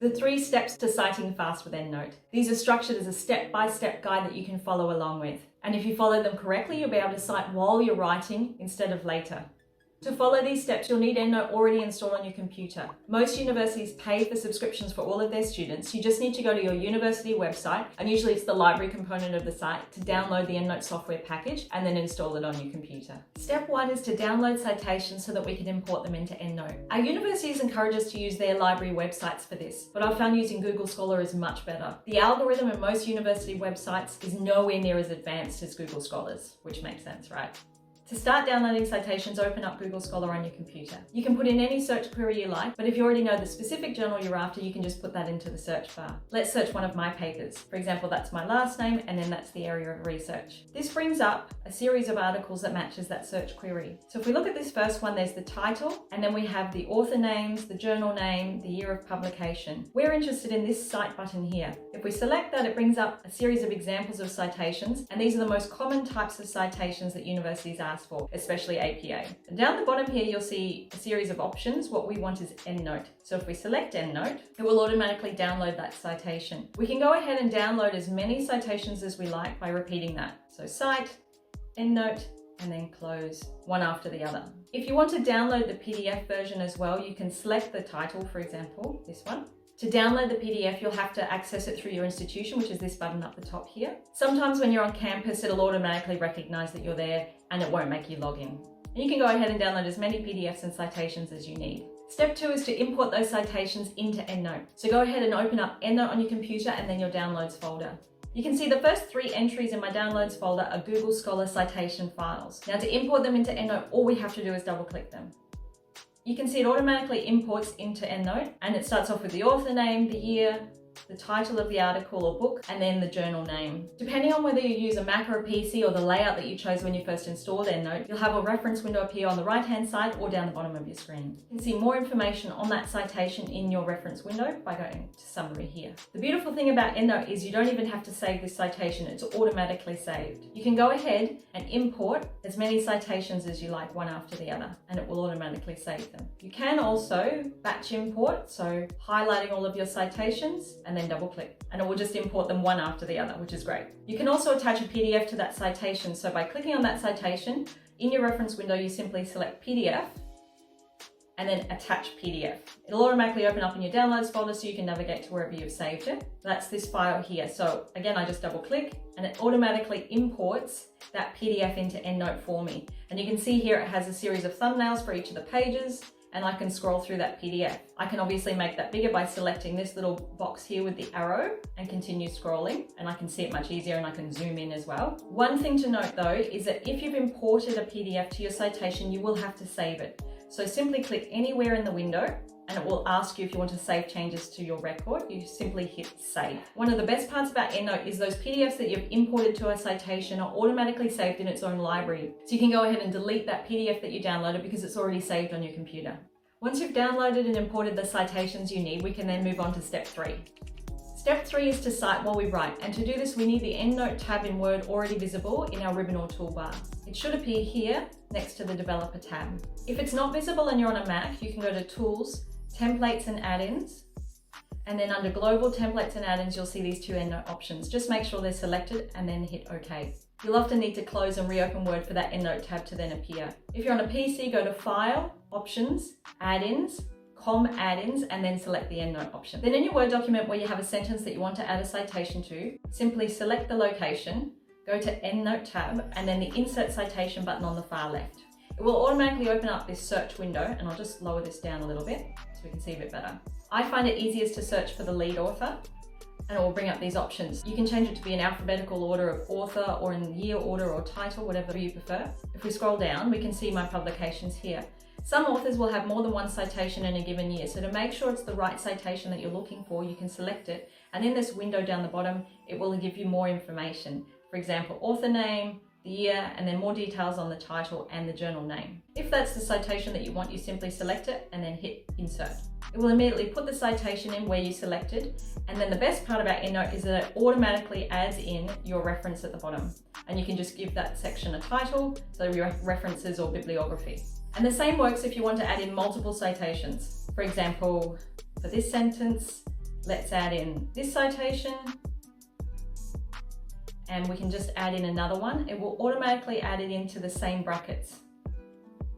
The 3 steps to citing fast with Endnote. These are structured as a step-by-step guide that you can follow along with. And if you follow them correctly, you'll be able to cite while you're writing instead of later. To follow these steps, you'll need Endnote already installed on your computer. Most universities pay for subscriptions for all of their students. You just need to go to your university website, and usually it's the library component of the site, to download the Endnote software package and then install it on your computer. Step 1 is to download citations so that we can import them into Endnote. Our universities encourage us to use their library websites for this, but I've found using Google Scholar is much better. The algorithm in most university websites is nowhere near as advanced as Google Scholar's, which makes sense, right? To start downloading citations, open up Google Scholar on your computer. You can put in any search query you like, but if you already know the specific journal you're after, you can just put that into the search bar. Let's search one of my papers. For example, that's my last name, and then that's the area of research. This brings up a series of articles that matches that search query. So if we look at this first one, there's the title, and then we have the author names, the journal name, the year of publication. We're interested in this Cite button here. If we select that, it brings up a series of examples of citations, and these are the most common types of citations that universities ask for, especially APA. And down the bottom here, you'll see a series of options. What we want is Endnote. So if we select Endnote, it will automatically download that citation. We can go ahead and download as many citations as we like by repeating that. So Cite, Endnote, and then close one after the other. If you want to download the PDF version as well, you can select the title, for example, this one. To download the PDF, you'll have to access it through your institution, which is this button up the top here. Sometimes when you're on campus, it'll automatically recognize that you're there and it won't make you log in. And you can go ahead and download as many PDFs and citations as you need. Step 2 is to import those citations into Endnote. So go ahead and open up Endnote on your computer and then your downloads folder. You can see the first 3 entries in my downloads folder are Google Scholar citation files. Now to import them into Endnote, all we have to do is double click them. You can see it automatically imports into Endnote, and it starts off with the author name, the year, the title of the article or book, and then the journal name. Depending on whether you use a Mac or a PC or the layout that you chose when you first installed Endnote, you'll have a reference window appear on the right-hand side or down the bottom of your screen. You can see more information on that citation in your reference window by going to summary here. The beautiful thing about Endnote is you don't even have to save this citation, it's automatically saved. You can go ahead and import as many citations as you like, one after the other, and it will automatically save them. You can also batch import, so highlighting all of your citations and then double click, and it will just import them one after the other, which is great. You can also attach a PDF to that citation. So by clicking on that citation, in your reference window, you simply select PDF and then attach PDF. It'll automatically open up in your downloads folder so you can navigate to wherever you've saved it. That's this file here. So again, I just double click and it automatically imports that PDF into Endnote for me. And you can see here it has a series of thumbnails for each of the pages, and I can scroll through that PDF. I can obviously make that bigger by selecting this little box here with the arrow and continue scrolling, and I can see it much easier, and I can zoom in as well. One thing to note though is that if you've imported a PDF to your citation, you will have to save it. So simply click anywhere in the window and it will ask you if you want to save changes to your record. You simply hit save. One of the best parts about Endnote is those PDFs that you've imported to a citation are automatically saved in its own library. So you can go ahead and delete that PDF that you downloaded because it's already saved on your computer. Once you've downloaded and imported the citations you need, we can then move on to step 3. Step 3 is to cite while we write, and to do this we need the Endnote tab in Word already visible in our ribbon or toolbar. It should appear here next to the Developer tab. If it's not visible and you're on a Mac, you can go to Tools, Templates and Add-ins, and then under Global Templates and Add-ins you'll see these 2 Endnote options. Just make sure they're selected and then hit OK. You'll often need to close and reopen Word for that Endnote tab to then appear. If you're on a PC, go to File, Options, Add-ins, Com Add-ins, and then select the Endnote option. Then in your Word document where you have a sentence that you want to add a citation to, simply select the location, go to Endnote tab, and then the Insert Citation button on the far left. It will automatically open up this search window, and I'll just lower this down a little bit so we can see a bit better. I find it easiest to search for the lead author, and it will bring up these options. You can change it to be in alphabetical order of author or in year order or title, whatever you prefer. If we scroll down, we can see my publications here. Some authors will have more than one citation in a given year, so to make sure it's the right citation that you're looking for, you can select it, and in this window down the bottom, it will give you more information. For example, author name, the year, and then more details on the title and the journal name. If that's the citation that you want, you simply select it and then hit Insert. It will immediately put the citation in where you selected, and then the best part about Endnote is that it automatically adds in your reference at the bottom, and you can just give that section a title, so your references or bibliography. And the same works if you want to add in multiple citations. For example, for this sentence, Let's add in this citation. And we can just add in another one. It will automatically add it into the same brackets.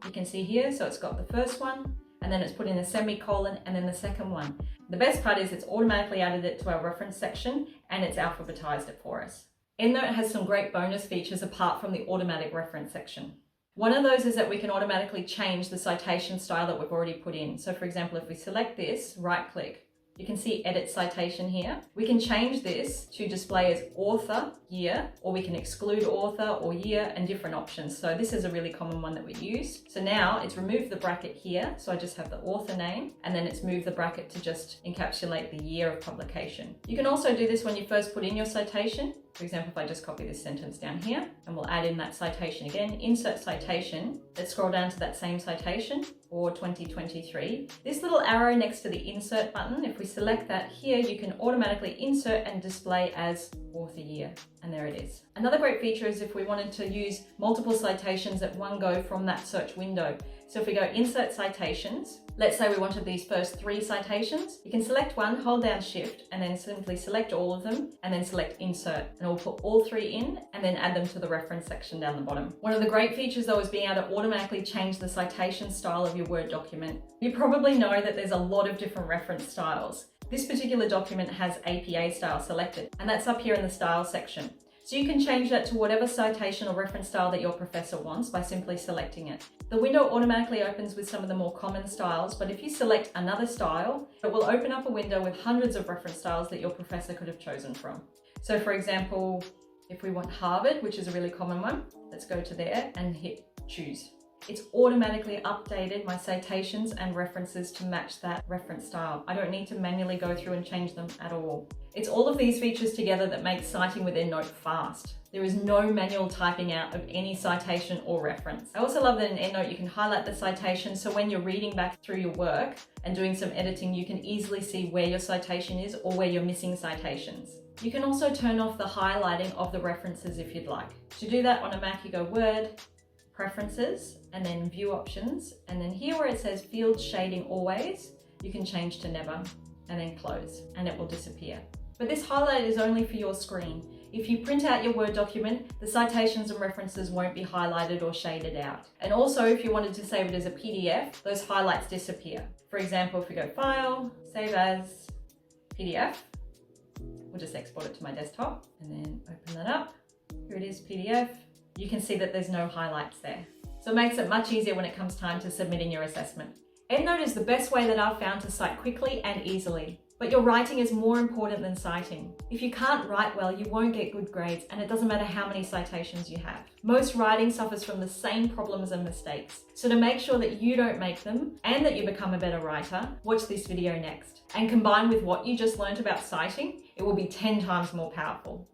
You can see here, so it's got the first one, and then it's put in a semicolon, and then the second one. The best part is it's automatically added it to our reference section, and it's alphabetized it for us. Endnote has some great bonus features apart from the automatic reference section. One of those is that we can automatically change the citation style that we've already put in. So for example, if we select this, right click, you can see edit citation here. We can change this to display as author, year, or we can exclude author or year and different options. So this is a really common one that we use. So now it's removed the bracket here. So I just have the author name, and then it's moved the bracket to just encapsulate the year of publication. You can also do this when you first put in your citation. For example, if I just copy this sentence down here, and we'll add in that citation again, insert citation, let's scroll down to that same citation, or 2023. This little arrow next to the insert button, if we select that here, you can automatically insert and display as author year. And there it is. Another great feature is if we wanted to use multiple citations at one go from that search window. So if we go insert citations, let's say we wanted these first 3 citations, you can select one, hold down shift, and then simply select all of them, and then select insert. And we'll put all 3 in, and then add them to the reference section down the bottom. One of the great features though is being able to automatically change the citation style of your Word document. You probably know that there's a lot of different reference styles. This particular document has APA style selected, and that's up here in the style section. So you can change that to whatever citation or reference style that your professor wants by simply selecting it. The window automatically opens with some of the more common styles, but if you select another style, it will open up a window with hundreds of reference styles that your professor could have chosen from. So for example, if we want Harvard, which is a really common one, let's go to there and hit choose. It's automatically updated my citations and references to match that reference style. I don't need to manually go through and change them at all. It's all of these features together that make citing with Endnote fast. There is no manual typing out of any citation or reference. I also love that in Endnote you can highlight the citation, so when you're reading back through your work and doing some editing, you can easily see where your citation is or where you're missing citations. You can also turn off the highlighting of the references if you'd like. To do that on a Mac, you go Word, Preferences, and then View Options, and then here where it says Field Shading Always, you can change to Never, and then Close, and it will disappear. But this highlight is only for your screen. If you print out your Word document, the citations and references won't be highlighted or shaded out. And also, if you wanted to save it as a PDF, those highlights disappear. For example, if we go File, Save As, PDF, we'll just export it to my desktop, and then open that up. Here it is, PDF. You can see that there's no highlights there. So it makes it much easier when it comes time to submitting your assessment. Endnote is the best way that I've found to cite quickly and easily. But your writing is more important than citing. If you can't write well, you won't get good grades, and it doesn't matter how many citations you have. Most writing suffers from the same problems and mistakes. So to make sure that you don't make them and that you become a better writer, watch this video next. And combined with what you just learned about citing, it will be 10 times more powerful.